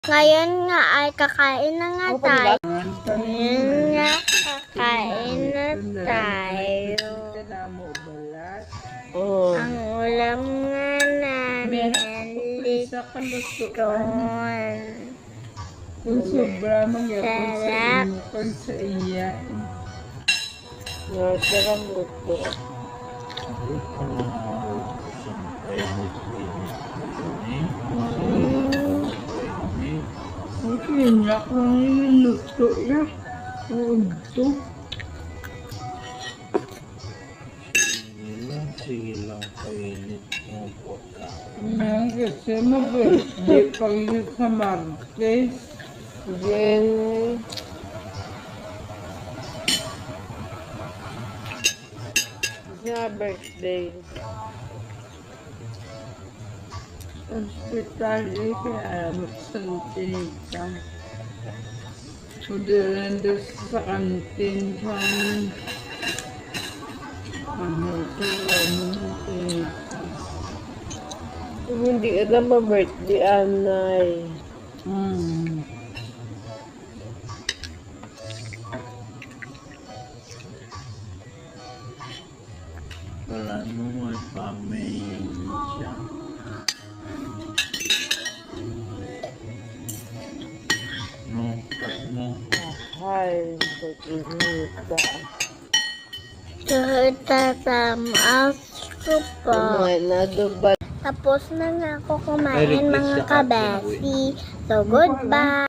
Ngayon nga ay kakain na nga tayo. Ngayon nga kakain na tayo. Ang ulam nga namin lechon. Kung sobra magyapon sa Sarap. inukan sa iya. Sarap luto. Okay, nak lang yung luto ya. Ito. Sige lang, kainit mo po ka. Kasi mag-birthday kayo sa Martes. Then, sa birthday. Hospital eh, kaya magsantinikang. Sudiran doon sa kantin sa Kung hindi ka na ma-birthday, anay. Wala naman pamayin siya. Nungkat mo. Ay, pag-inita. So, itatamas ko po. Nadubad. Tapos na nga ako kumain mga kabesi. So, goodbye!